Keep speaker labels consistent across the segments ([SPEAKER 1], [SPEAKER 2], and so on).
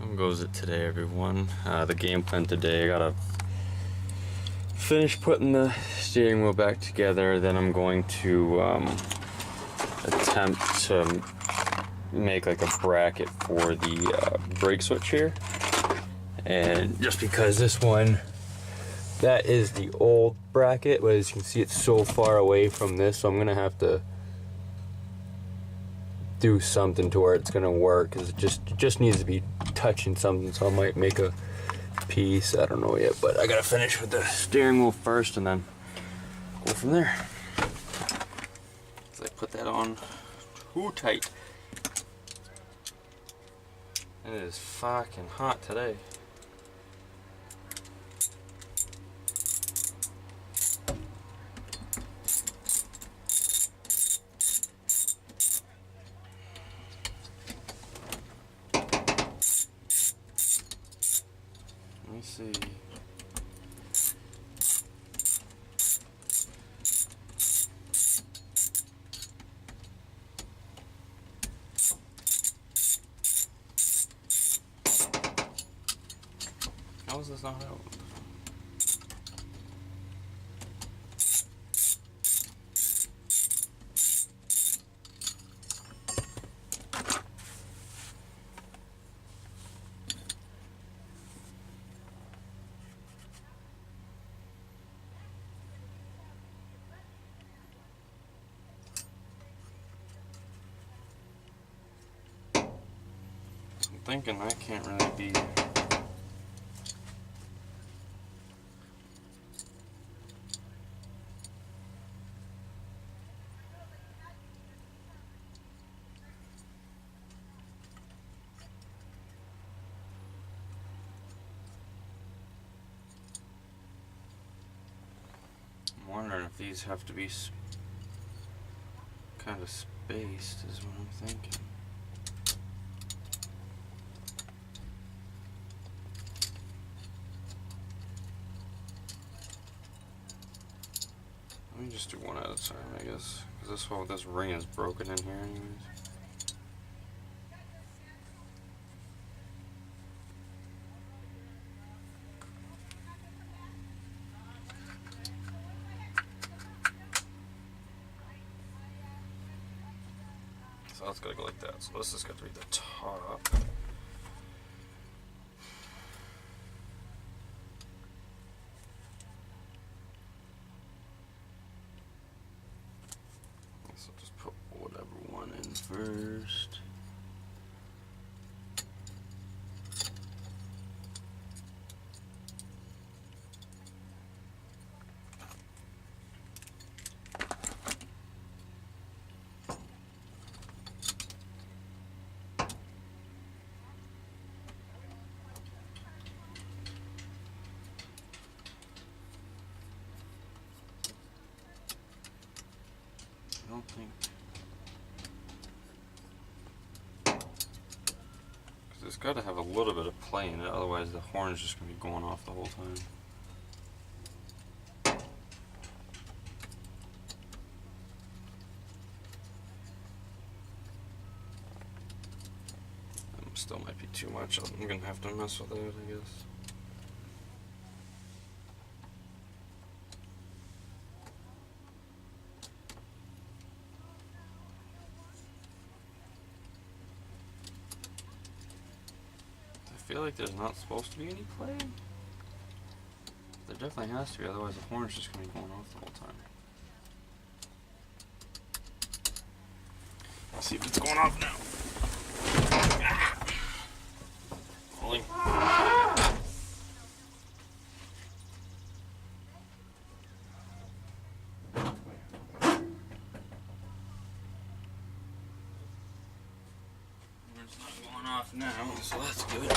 [SPEAKER 1] How goes it today, everyone? The game plan today, I gotta finish putting the steering wheel back together, then I'm going to attempt to make like a bracket for the brake switch here. And just because this one, that is the old bracket, but as you can see it's so far away from this, so I'm gonna have to do something to where it's gonna work, because it just needs to be touching something, so I might make a piece. I don't know yet, but I gotta finish with the steering wheel first and then go from there. So I put that on too tight. It is fucking hot today. Let me see. How is this not out? I'm thinking that can't really be. I'm wondering if these have to be kind of spaced, is what I'm thinking. Let me just do one at a time, I guess, because this ring is broken in here anyways. So that's gotta go like that. So this has got to be the top. So just put whatever one in first. I don't think, because it's got to have a little bit of play in it, otherwise the horn's just going to be going off the whole time. That still might be too much. I'm going to have to mess with that, I guess. I feel like there's not supposed to be any play. There definitely has to be, otherwise the horn's just going to be going off the whole time. Let's see if it's going off now. Holy. It's not going off now, so that's good.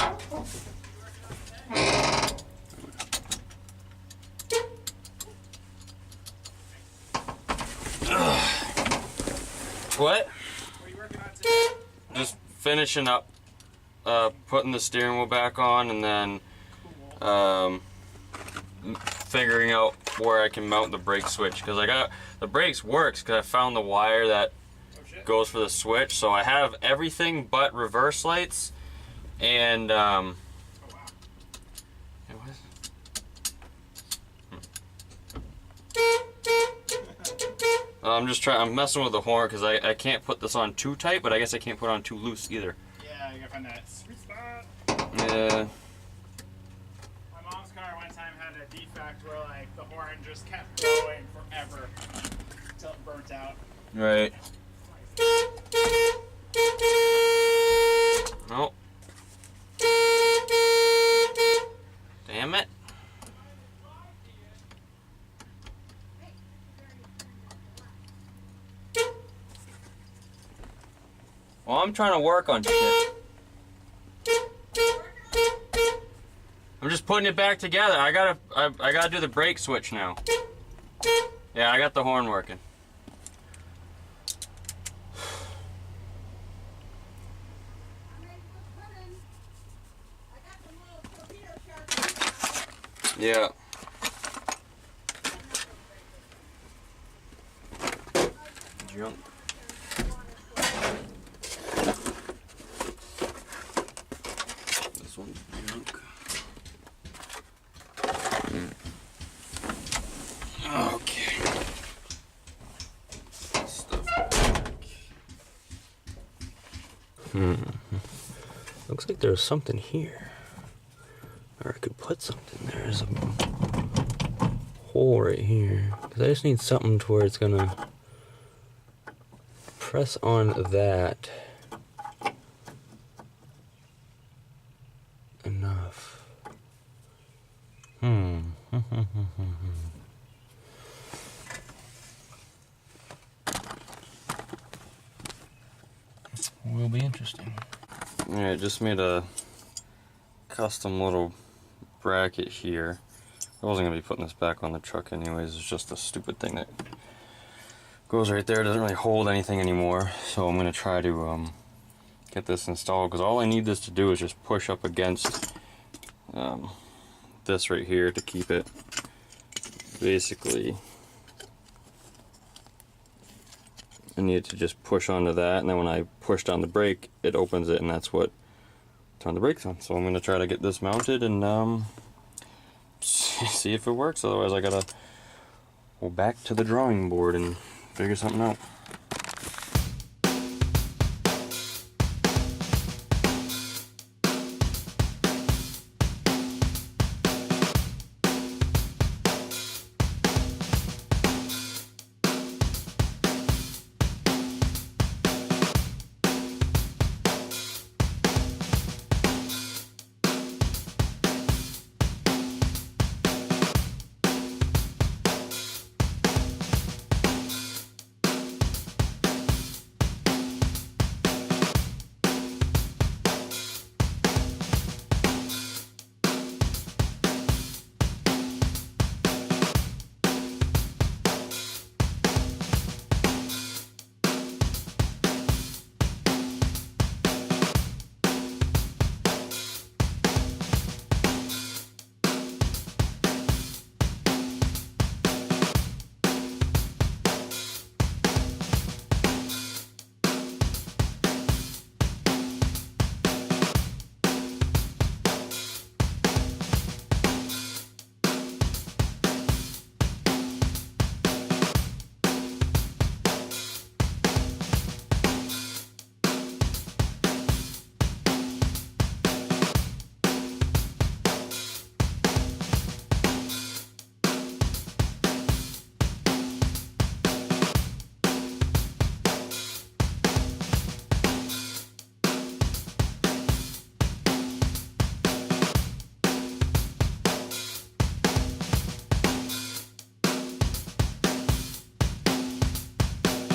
[SPEAKER 1] What? What are you working on today? Just finishing up, putting the steering wheel back on, and then figuring out where I can mount the brake switch, because I got the brakes works because I found the wire that goes for the switch. So I have everything but reverse lights, And it was. I'm just trying. I'm messing with the horn because I can't put this on too tight, but I guess I can't put it on too loose either.
[SPEAKER 2] Yeah, you gotta find that sweet spot.
[SPEAKER 1] Yeah.
[SPEAKER 2] My mom's car one time had a defect where like the horn just kept going forever until it burnt out.
[SPEAKER 1] Right. Oh. Damn it. Well, I'm trying to work on shit. I'm just putting it back together. I gotta do the brake switch now. Yeah, I got the horn working. Yeah. Junk. This one's junk. Okay. Stuff back. Looks like there's something here. Or I could put something there. There's a hole right here. Because I just need something to where it's gonna press on that enough. Will be interesting. Alright, just made a custom little bracket here. I wasn't going to be putting this back on the truck anyways. It's just a stupid thing that goes right there. It doesn't really hold anything anymore. So I'm going to try to get this installed, because all I need this to do is just push up against this right here to keep it basically. I need to just push onto that, and then when I push down the brake, it opens it, and that's what turn the brakes on. So I'm going to try to get this mounted and see if it works. Otherwise I gotta go back to the drawing board and figure something out.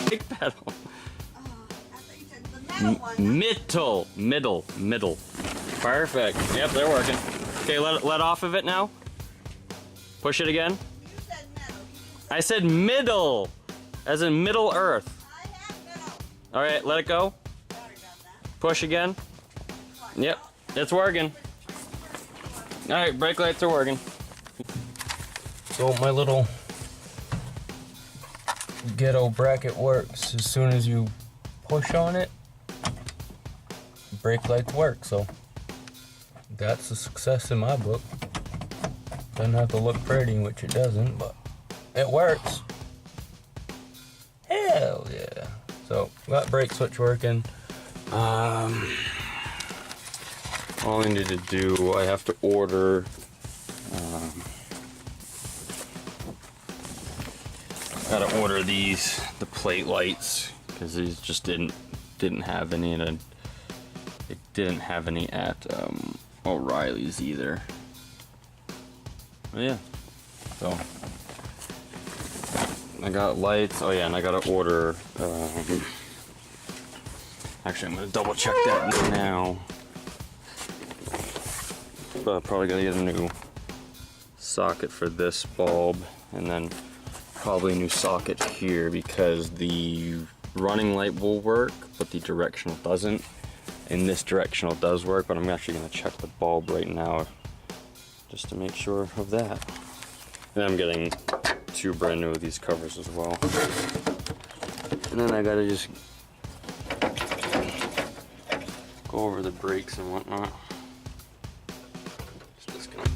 [SPEAKER 1] Brake pedal.
[SPEAKER 3] I thought you said the metal one.
[SPEAKER 1] Middle. Perfect. Yep, they're working. Okay, let off of it now. Push it again.
[SPEAKER 3] You said metal.
[SPEAKER 1] I said middle, as in Middle Earth.
[SPEAKER 3] I have metal.
[SPEAKER 1] All right, let it go.
[SPEAKER 3] Sorry about that.
[SPEAKER 1] Push again. Yep, it's working. All right, brake lights are working. So my little ghetto bracket works. As soon as you push on it, brake lights work. So that's a success in my book. Doesn't have to look pretty, which it doesn't, but it works. Hell yeah. So, got brake switch working. All I need to do, I have to order gotta order these, the plate lights, because these just didn't have any, and it didn't have any at O'Reilly's either. But yeah, so I got lights. Oh yeah, and I gotta order. Actually, I'm gonna double check that now. But probably gotta get a new socket for this bulb, and then probably a new socket here, because the running light will work, but the directional doesn't. And this directional does work, but I'm actually gonna check the bulb right now just to make sure of that. And I'm getting 2 brand new of these covers as well. And then I gotta just go over the brakes and whatnot. Just disconnect.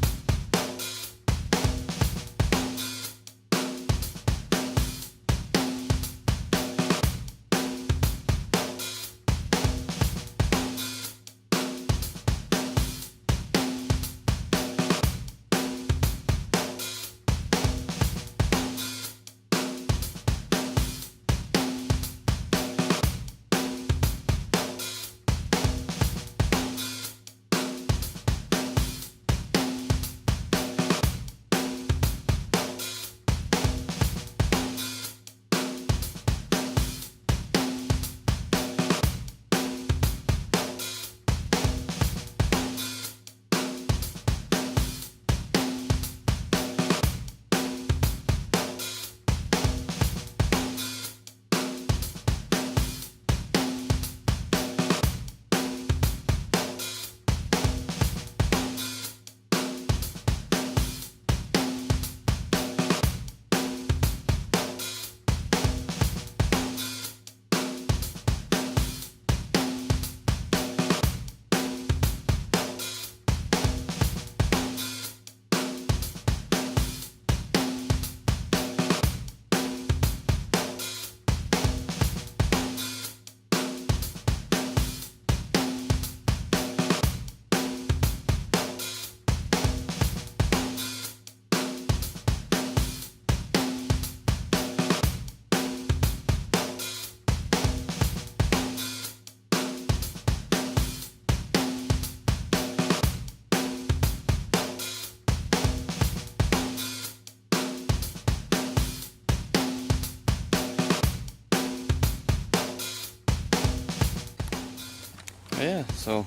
[SPEAKER 1] Yeah, so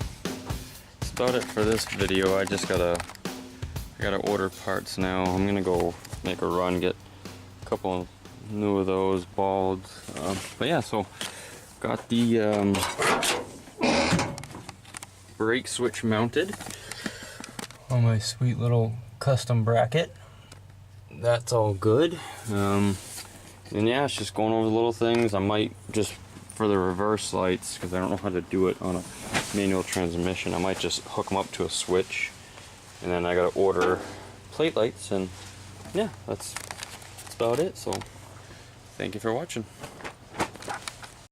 [SPEAKER 1] that's about it for this video. I gotta order parts now. I'm gonna go make a run, get a couple new of those bulbs. But yeah, so got the brake switch mounted on my sweet little custom bracket. That's all good. And yeah, it's just going over the little things. I might just, for the reverse lights, because I don't know how to do it on a manual transmission, I might just hook them up to a switch, and then I gotta order plate lights, and yeah, that's about it. So thank you for watching.